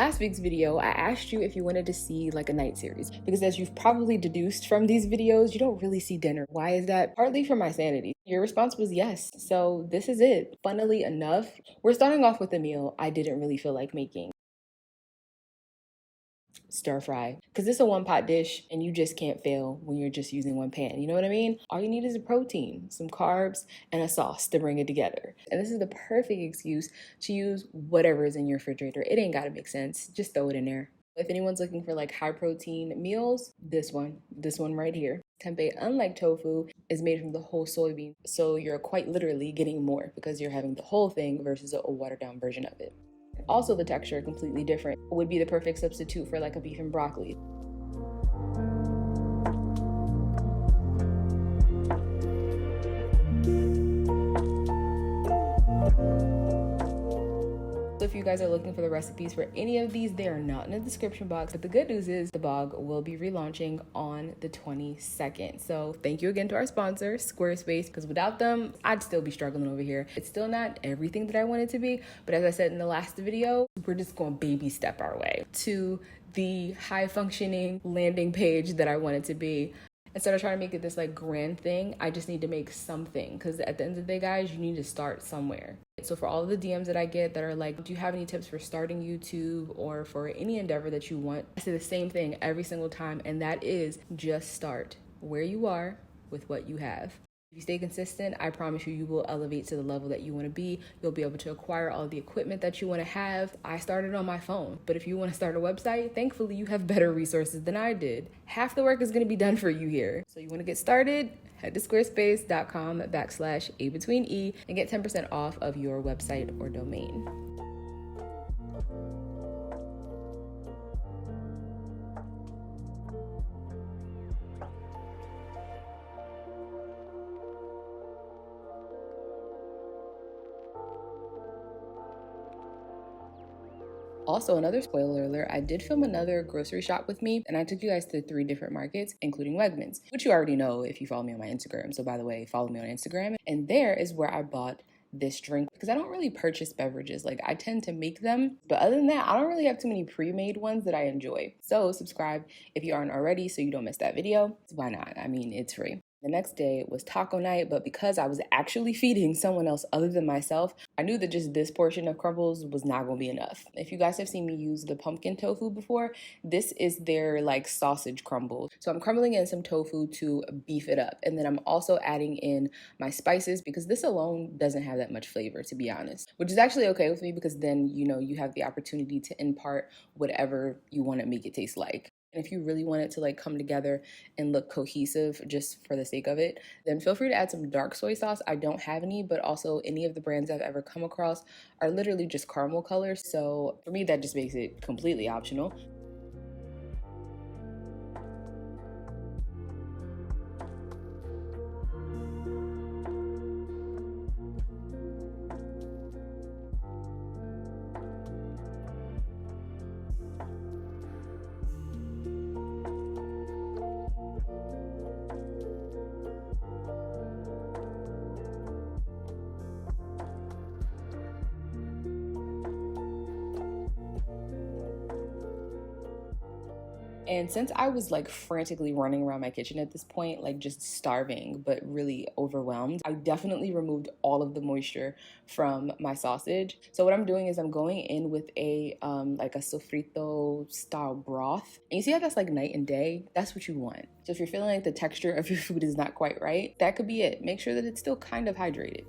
last week's video, I asked you if you wanted to see like a night series, because as you've probably deduced from these videos, you don't really see dinner. Why is that? Partly for my sanity. Your response was yes, so this is it. Funnily enough, we're starting off with a meal I didn't really feel like making. Stir fry, because it's a one pot dish and you just can't fail when you're just using one pan. You know what I mean? All you need is a protein, some carbs, and a sauce to bring it together. And this is the perfect excuse to use whatever is in your refrigerator. It ain't gotta make sense, just throw it in there. If anyone's looking for like high protein meals, this one right here. Tempeh, unlike tofu, is made from the whole soybean, so you're quite literally getting more because you're having the whole thing versus a watered down version of it. Also, the texture completely different. Would be the perfect substitute for like a beef and broccoli. So if you guys are looking for the recipes for any of these, they are not in the description box. But the good news is the blog will be relaunching on the 22nd. So thank you again to our sponsor, Squarespace, because without them, I'd still be struggling over here. It's still not everything that I want it to be. But as I said in the last video, we're just going to baby step our way to the high functioning landing page that I want it to be. Instead of trying to make it this like grand thing, I just need to make something, because at the end of the day, guys, you need to start somewhere. So for all of the DMs that I get that are like, do you have any tips for starting YouTube or for any endeavor that you want? I say the same thing every single time, and that is just start where you are with what you have. If you stay consistent, I promise you, you will elevate to the level that you want to be. You'll be able to acquire all the equipment that you want to have. I started on my phone, but if you want to start a website, thankfully you have better resources than I did. Half the work is going to be done for you here. So you want to get started? Head to squarespace.com/abetweene and get 10% off of your website or domain. Also, another spoiler alert, I did film another grocery shop with me, and I took you guys to 3 different markets, including Wegmans, which you already know if you follow me on my Instagram. So by the way, follow me on Instagram. And there is where I bought this drink, because I don't really purchase beverages. Like, I tend to make them, but other than that, I don't really have too many pre-made ones that I enjoy. So subscribe if you aren't already so you don't miss that video. Why not? I mean, it's free. The next day was taco night, but because I was actually feeding someone else other than myself, I knew that just this portion of crumbles was not gonna be enough. If you guys have seen me use the pumpkin tofu before, this is their like sausage crumble. So I'm crumbling in some tofu to beef it up. And then I'm also adding in my spices, because this alone doesn't have that much flavor, to be honest, which is actually okay with me, because then, you know, you have the opportunity to impart whatever you want to make it taste like. And if you really want it to like come together and look cohesive just for the sake of it, then feel free to add some dark soy sauce. I don't have any, but also any of the brands I've ever come across are literally just caramel colors. So for me, that just makes it completely optional. And since I was like frantically running around my kitchen at this point, like just starving, but really overwhelmed, I definitely removed all of the moisture from my sausage. So what I'm doing is I'm going in with a like a sofrito style broth. And you see how that's like night and day? That's what you want. So if you're feeling like the texture of your food is not quite right, that could be it. Make sure that it's still kind of hydrated.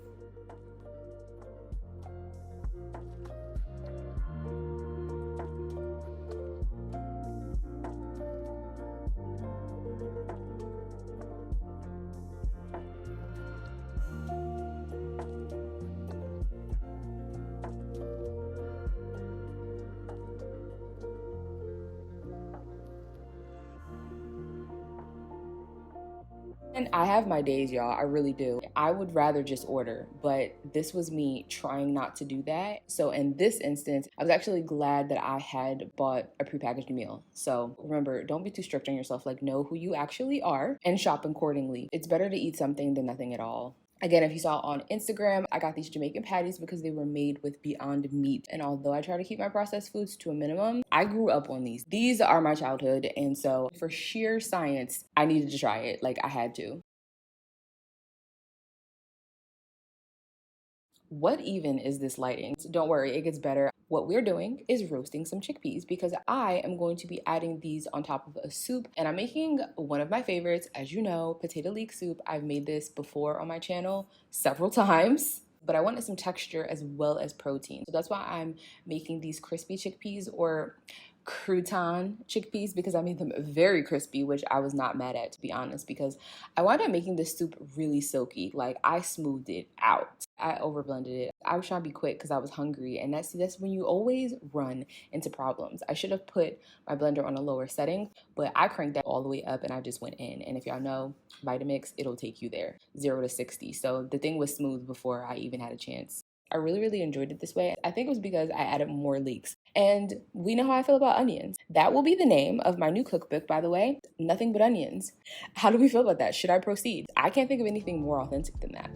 And I have my days, y'all. I really do. I would rather just order, but this was me trying not to do that. So in this instance, I was actually glad that I had bought a prepackaged meal. So remember, don't be too strict on yourself. Like, know who you actually are and shop accordingly. It's better to eat something than nothing at all. Again, if you saw on Instagram, I got these Jamaican patties because they were made with Beyond Meat. And although I try to keep my processed foods to a minimum, I grew up on these. These are my childhood. And so for sheer science, I needed to try it. Like I had to. What even is this lighting? So don't worry, it gets better. What we're doing is roasting some chickpeas because I am going to be adding these on top of a soup, and I'm making one of my favorites, as you know, potato leek soup. I've made this before on my channel several times, but I wanted some texture as well as protein. So that's why I'm making these crispy chickpeas, or crouton chickpeas, because I made them very crispy, which I was not mad at, to be honest, because I wound up making this soup really silky. Like I smoothed it out. I over blended it. I was trying to be quick because I was hungry, and that's when you always run into problems. I should have put my blender on a lower setting, but I cranked that all the way up and I just went in. And if y'all know Vitamix, it'll take you there, 0 to 60. So the thing was smooth before I even had a chance. I really enjoyed it this way. I think it was because I added more leeks. And we know how I feel about onions. That will be the name of my new cookbook, by the way. Nothing but onions. How do we feel about that? Should I proceed? I can't think of anything more authentic than that.